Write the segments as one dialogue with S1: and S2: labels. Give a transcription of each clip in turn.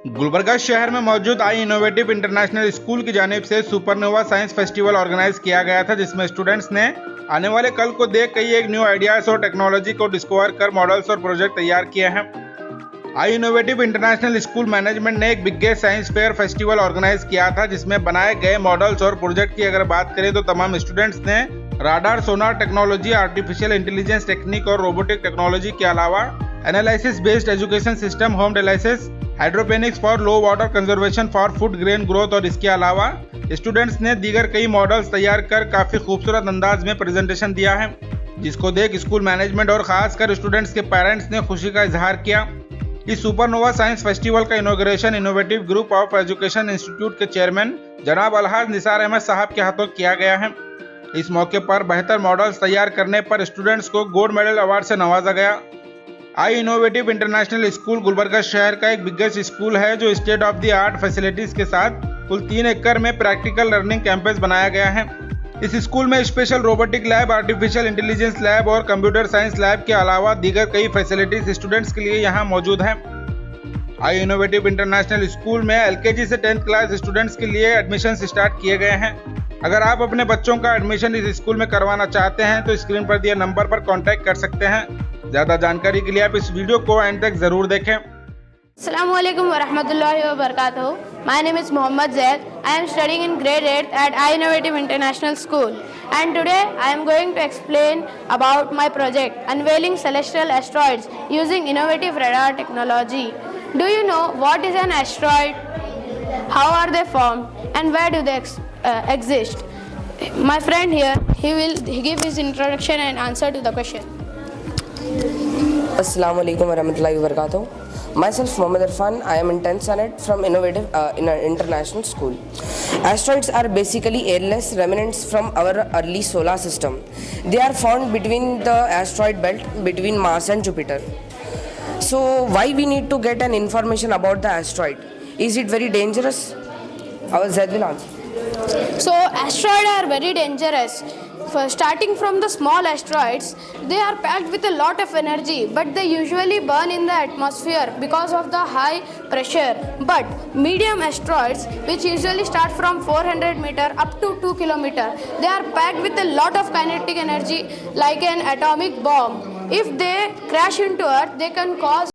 S1: गुलबर्गा शहर में मौजूद आई इनोवेटिव इंटरनेशनल स्कूल की जानिब से सुपरनोवा साइंस फेस्टिवल ऑर्गेनाइज किया गया था, जिसमें स्टूडेंट्स ने आने वाले कल को देख कई एक न्यू आइडियाज और टेक्नोलॉजी को डिस्कवर कर मॉडल्स और प्रोजेक्ट तैयार किए हैं। I innovative international school management ने एक biggest science fair festival organise किया था, जिसमें बनाए गए मॉडल्स और प्रोजेक्ट की अगर बात करें तो तमाम स्टूडेंट्स ने radar, sonar technology, artificial intelligence technique और रोबोटिक टेक्नोलॉजी के अलावा analysis based education system, home dialysis, hydroponics for low water conservation for food grain growth और इसके अलावा स्टूडेंट्स ने दीगर कई मॉडल्स तैयार कर काफी खूबसूरत अंदाज में प्रेजेंटेशन दिया है, जिसको देख स्कूल मैनेजमेंट और खासकर स्टूडेंट्स के पेरेंट्स ने खुशी का इजहार किया। इस सुपरनोवा साइंस फेस्टिवल का inauguration innovative group of education institute के चेयरमैन जनाब अलहाज निसार अहमद साहब के हाथों किया गया है। इस मौके पर बेहतर मॉडल्स तैयार करने पर स्टूडेंट्स को गोल्ड मेडल अवार्ड से नवाजा गया। आई इनोवेटिव इंटरनेशनल स्कूल गुलबर्गा शहर का एक बिगेस्ट स्कूल है, जो state of the art facilities के साथ कुल 3 एकड़ में प्रैक्टिकल लर्निंग कैंपस बनाया गया है। इस स्कूल में special robotic lab, artificial intelligence lab और कंप्यूटर साइंस लैब के अलावा दीगर कई फैसिलिटीज स्टूडेंट्स के लिए यहाँ मौजूद हैं। आई इनोवेटिव इंटरनेशनल स्कूल में एलकेजी से 10th क्लास स्टूडेंट्स के लिए एडमिशन स्टार्ट किए गए हैं। अगर आप अपने बच्चों का एडमिशन इस स्कूल में करवाना चाहते हैं तो स्क्रीन पर दिए नंबर पर कॉन्टैक्ट कर सकते हैं। ज़्यादा जानकारी के लिए आप इस वीडियो को एंड तक ज़रूर देखें।
S2: Assalamualaikum warahmatullahi wabarakatuh. My name is Mohammad Zaid. I am studying in grade 8 at iInnovative International School. And today I am going to explain about my project, Unveiling Celestial Asteroids Using Innovative Radar Technology. Do you know what is an asteroid? How are they formed? And where do they exist? My friend here, he will give his introduction and answer to the question.
S3: Assalamu alaikum warahmatullahi wabarakatuh. Myself Mohammad Irfan. I am in 10th standard from Innovative in an international school. Asteroids are basically airless remnants from our early solar system. They are found between the asteroid belt between Mars and Jupiter. So why we need to get an information about the asteroid? Is it very dangerous? Our Zaid will answer.
S2: So asteroids are very dangerous. Starting from the small asteroids, they are packed with a lot of energy, but they usually burn in the atmosphere because of the high pressure. But medium asteroids, which usually start from 400 meter up to 2 kilometer, they are packed with a lot of kinetic energy like an atomic bomb. If they crash into Earth, they can cause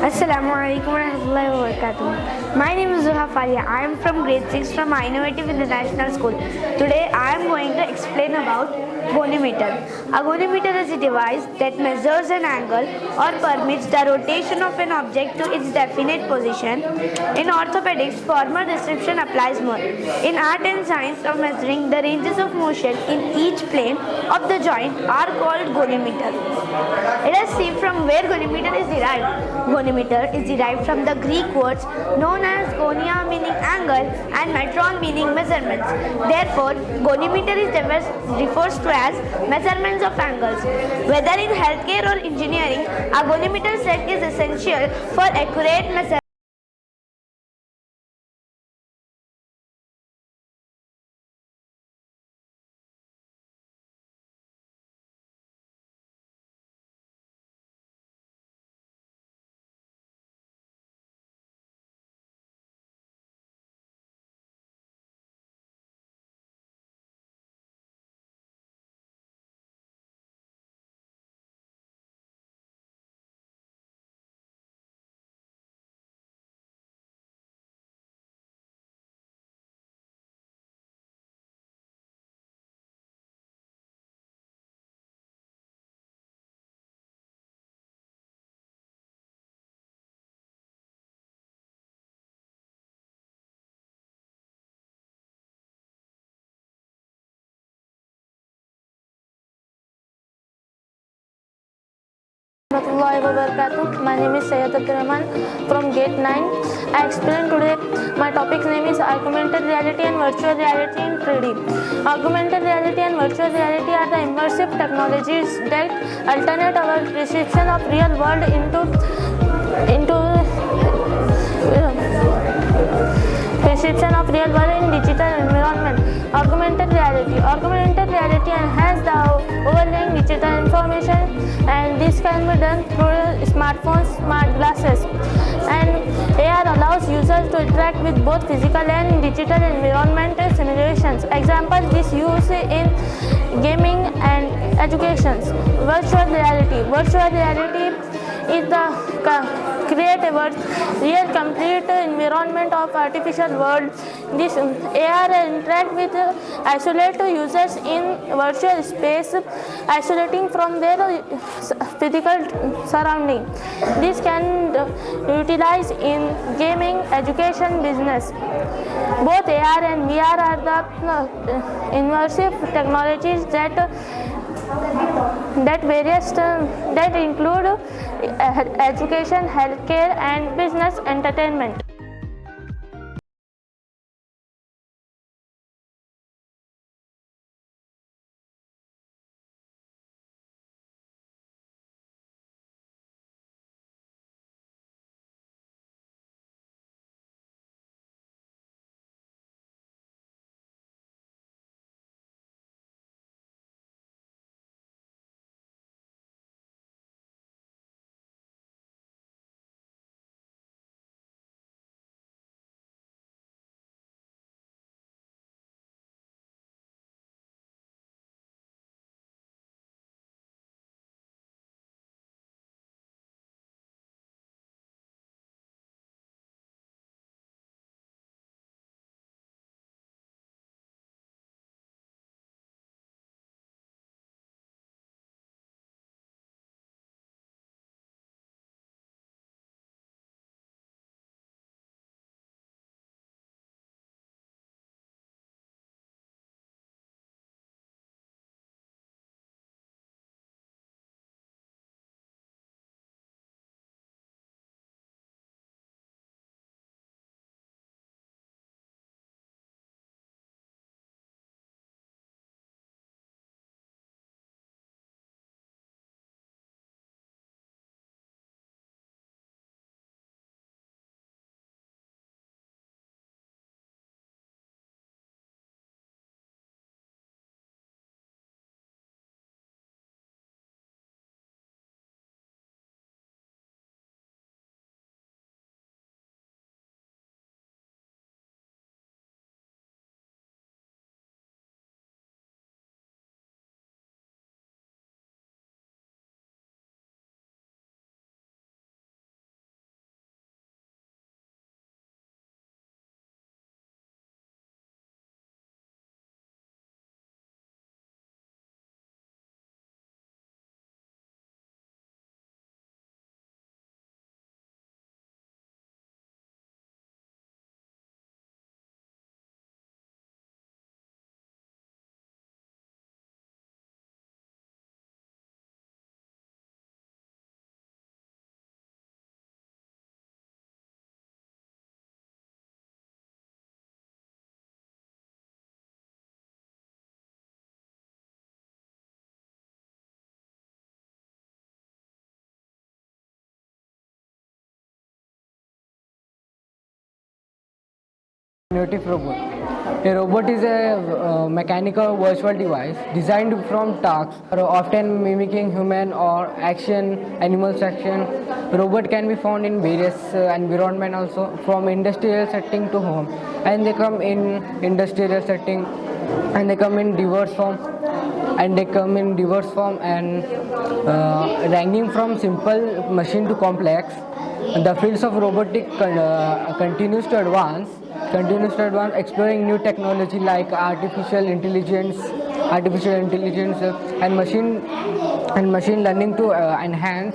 S4: Assalamu alaikum warahmatullahi wabarakatuh. My name is Zuha Faria. I am from grade 6 from Innovative International School. Today I am going to explain about gonimeter. A gonimeter is a device that measures an angle or permits the rotation of an object to its definite position. In orthopedics, formal description applies more. In art and science of measuring, the ranges of motion in each plane of the joint are called gonimeter. Let us see from where gonimeter is derived. Gonimeter is derived from the Greek words known as gonia meaning angle and metron meaning measurements. Therefore, gonimeter refers to as measurements of angles. Whether in healthcare or engineering, a gonimeter set is essential for accurate measurements.
S5: Warahmatullahi wabarakatuh. My name is Sayyid Abdurrahman from Gate 9. I explain today my topic name is Augmented Reality and Virtual Reality in 3D. Augmented reality and virtual reality are the immersive technologies that alternate our perception of real world into perception of real world in digital environment. Augmented reality enhance the overlaying digital information, and this can be done through smartphones, smart glasses. And AR allows users to interact with both physical and digital environment simulations. Example, this use in gaming and education. Virtual reality is the create a real complete environment of artificial world. This AR interact with isolated users in virtual space, isolating from their physical surrounding. This can utilize in gaming, education, business. Both AR and VR are the immersive technologies that include education, healthcare, and business entertainment.
S6: Innovative robot. A robot is a mechanical virtual device designed from tasks, often mimicking human or animal action. Robot can be found in various environments also, from industrial setting to home, and they come in industrial setting, and they come in diverse form, and ranging from simple machine to complex. The fields of robotic continues to advance, exploring new technology like artificial intelligence, and machine learning to enhance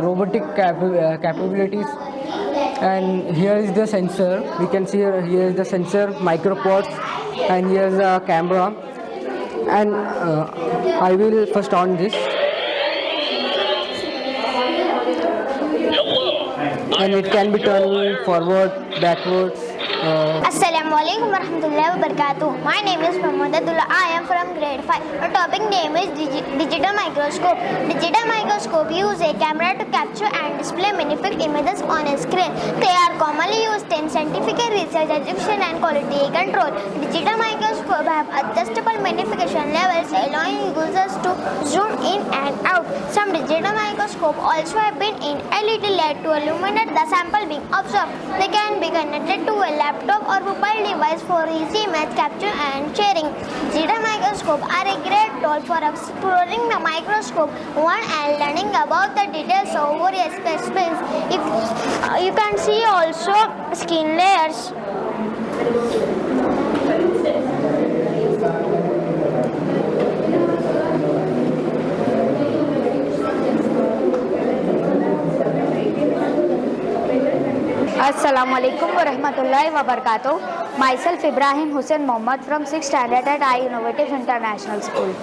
S6: robotic capabilities. And here is the sensor. We can see here is the sensor, micropods, and here is the camera. And I will first on this. and it can be turned forward, backwards.
S7: Assalamualaikum warahmatullahi wabarakatuh. My name is Muhammad Abdullah. I am from grade 5. Our topic name is digital microscope. Digital microscope use a camera to capture and display magnified images on a screen. They are commonly used in scientific research, education and quality control. Digital microscope have adjustable magnification levels, allowing users to zoom in and out. Some digital microscope also have been in LED light to illuminate the sample being observed. They can be connected to a laptop or mobile device for easy image capture and sharing. Digital microscope are a great tool for exploring the microscope one and learning about the details of various specimens. If you can see also skin layers.
S4: Assalamualaikum warahmatullahi wabarakatuh. Myself Ibrahim Hussain Mohammad from 6th standard at I Innovative International School.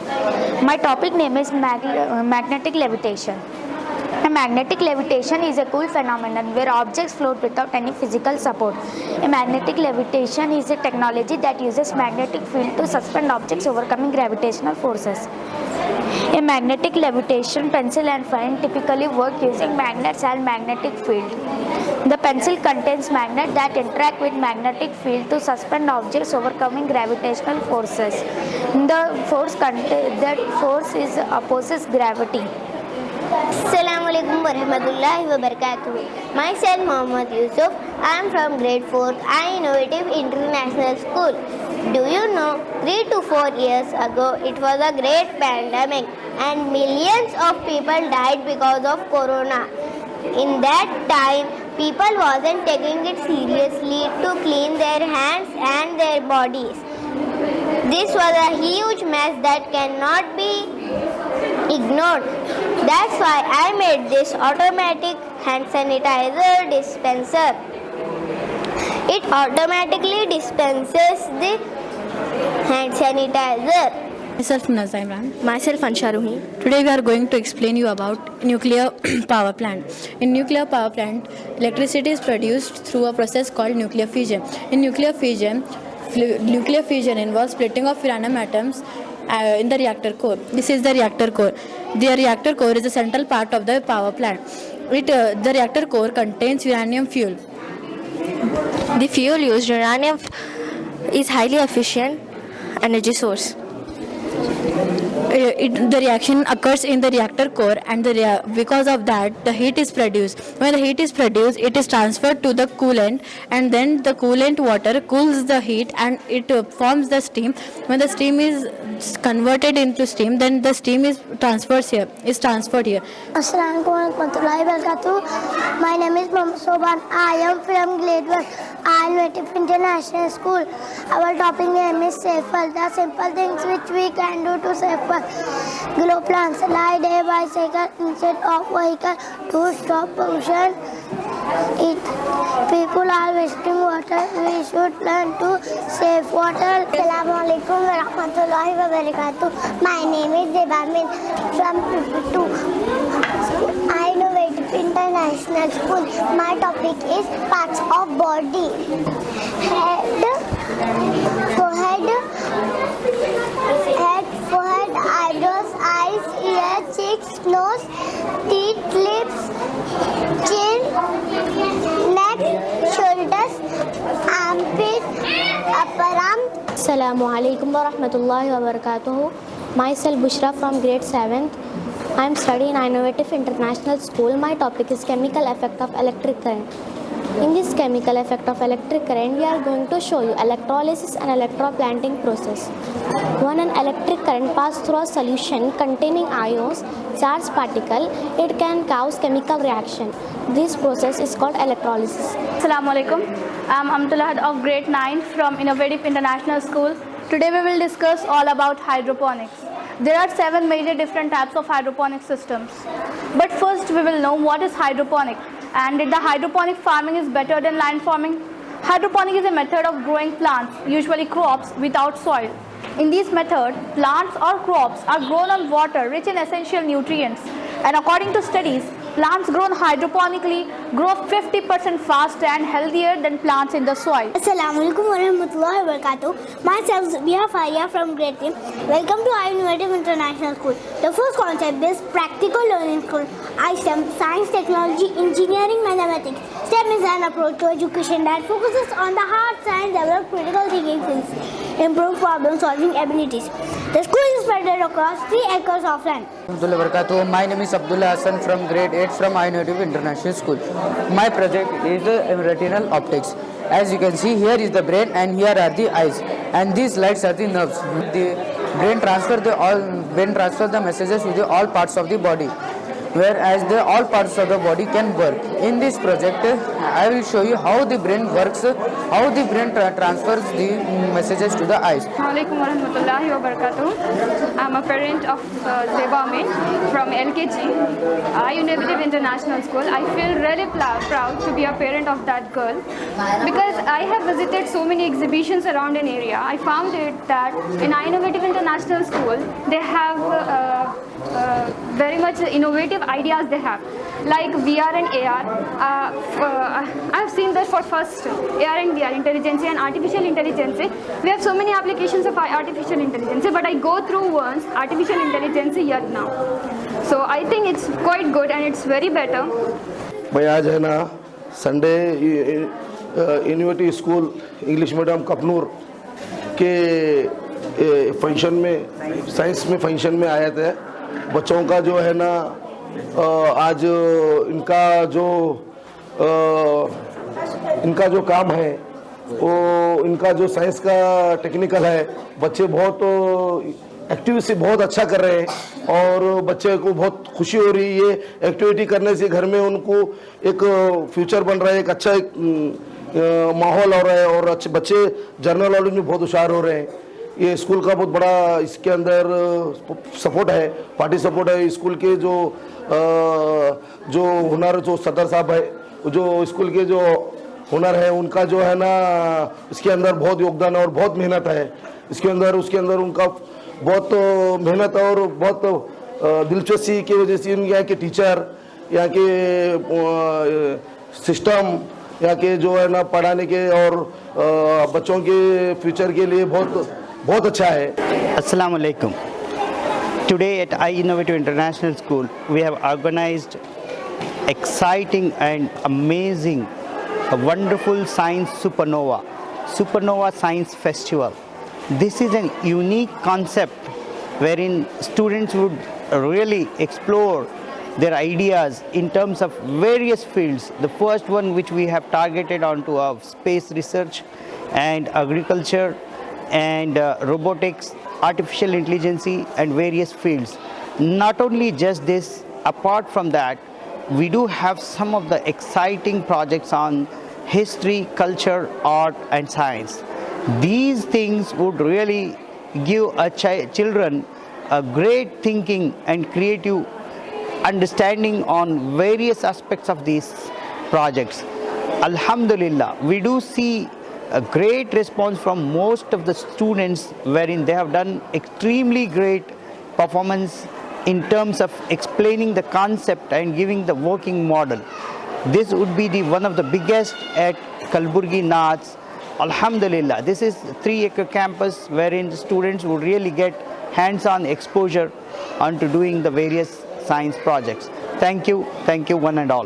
S4: My topic name is magnetic levitation. Magnetic levitation is a cool phenomenon where objects float without any physical support. A magnetic levitation is a technology that uses magnetic field to suspend objects overcoming gravitational forces. A magnetic levitation pencil and pen typically work using magnets and magnetic field. The pencil contains magnets that interact with magnetic field to suspend objects overcoming gravitational forces. That force opposes gravity.
S7: Assalamualaikum warahmatullahi wabarakatuh. Myself Muhammad Yusuf. I am from grade 4 I Innovative International School. Do you know 3 to 4 years ago it was a great pandemic and millions of people died because of corona. In that time people wasn't taking it seriously to clean their hands and their bodies. This was a huge mess that cannot be ignored. That's why I made this automatic hand sanitizer dispenser. It automatically dispenses the hand sanitizer.
S8: Myself Munazza Imran.
S9: Myself Ansha Ruhi.
S8: Today we are going to explain you about nuclear power plant. In nuclear power plant, electricity is produced through a process called nuclear fission. In nuclear fission involves splitting of uranium atoms in the reactor core. This is the reactor core. The reactor core is the central part of the power plant. The reactor core contains uranium fuel.
S9: The fuel used, uranium, is highly efficient energy source.
S8: The reaction occurs in the reactor core, and because of that the heat is produced. When the heat is produced, it is transferred to the coolant, and then the coolant water cools the heat and it forms the steam. When the steam is converted into steam, then the steam is transferred here.
S7: Assalamualaikum warahmatullahi wabarakatuh. My name is Mohammad Soban. I am from grade 1 I Innovative International School. Our topic name is SAFER. The simple things which we can do to SAFER. Grow plants, ride a bicycle instead of vehicle to stop pollution. People are wasting water. We should learn to save water. Assalamualaikum warahmatullahi wabarakatuh. My name is Debamin from 52 I Innovative International School. My topic is parts of body. Forehead, eyebrows, eyes, ears, cheeks, nose, teeth, lips, chin, neck, shoulders, armpit, upper arm.
S10: Assalamualaikum warahmatullahi wabarakatuh. Myself Bushra from grade 7th. I am studying in Innovative International School. My topic is chemical effect of electric current. In this chemical effect of electric current, we are going to show you electrolysis and electroplanting process. When an electric current passes through a solution containing ions, charged particle, it can cause chemical reaction. This process is called electrolysis.
S11: Assalamu alaikum. I am Amtullah of grade 9 from Innovative International School. Today we will discuss all about hydroponics. There are 7 major different types of hydroponic systems. But first we will know what is hydroponic and if the hydroponic farming is better than line farming. Hydroponic is a method of growing plants, usually crops, without soil. In this method, plants or crops are grown on water rich in essential nutrients. And according to studies, Plants grown hydroponically grow 50% faster and healthier than plants in the soil.
S7: Assalamualaikum warahmatullahi wabarakatuh. Myself Zubiya Faria from grade 3. Welcome to iNovative International School. The first concept is practical learning school. iSTEM, science, technology, engineering, mathematics. STEM is an approach to education that focuses on the hard science, develop critical thinking skills, improve problem solving abilities. The school is spread across 3 acres of land.
S6: My name is Abdullah Hassan from grade 8 from iNovative International School. My project is retinal optics. As you can see, here is the brain and here are the eyes, and these lights are the nerves. The brain transfers the messages to all parts of the body, whereas all parts of the body can work. In this project, I will show you how the brain works, how the brain transfers the messages to the eyes.
S12: Assalamualaikum warahmatullahi wabarakatuh. I'm a parent of Zeba Amin from LKG, iNovative International School. I feel really proud to be a parent of that girl because I have visited so many exhibitions around an area. I found it that in iNovative International School, they have very much innovative ideas they have, like VR and AR. I've seen that for first AR and VR, intelligence and artificial intelligence. We have so many applications of artificial intelligence, but I go through once artificial intelligence yet now. So I think it's quite good and it's very better.
S13: भाई आज है ना Sunday innovative school English medium Kapnur के function में science में function में आए थे। बच्चों का जो है ना आज इनका जो काम है वो इनका जो साइंस का टेक्निकल है, बच्चे बहुत एक्टिविटी बहुत अच्छा कर रहे हैं और बच्चे को बहुत खुशी हो रही है। ये एक्टिविटी करने से घर में उनको एक फ्यूचर बन रहा है, एक अच्छा माहौल हो रहा है और अच्छे बच्चे जनरल नॉलेज में बहुत होशियार हो रहे हैं। ये स्कूल का बहुत बड़ा इसके अंदर सपोर्ट है, पार्टी सपोर्ट है। स्कूल के जो हुनर जो सदर साहब है, जो स्कूल के जो हुनर है उनका जो है ना इसके अंदर बहुत योगदान और बहुत मेहनत है। उसके अंदर उनका बहुत मेहनत और बहुत दिलचस्पी की वजह से यहाँ के टीचर, यहाँ के सिस्टम, यहाँ के जो है ना पढ़ाने के और बच्चों के फ्यूचर के लिए बहुत अच्छा है।
S14: Assalamu alaikum. Today at iNovative International School, we have organized exciting and amazing, a wonderful science supernova science festival. This is a unique concept wherein students would really explore their ideas in terms of various fields. The first one which we have targeted onto our space research and agriculture and robotics, artificial intelligence and various fields. Not only just this, apart from that, we do have some of the exciting projects on history, culture, art and science. These things would really give children a great thinking and creative understanding on various aspects of these projects. Alhamdulillah, we do see a great response from most of the students wherein they have done extremely great performance in terms of explaining the concept and giving the working model. This would be one of the biggest at Kalburgi NATS. Alhamdulillah, this is a 3-acre campus wherein the students would really get hands-on exposure onto doing the various science projects. Thank you one and all.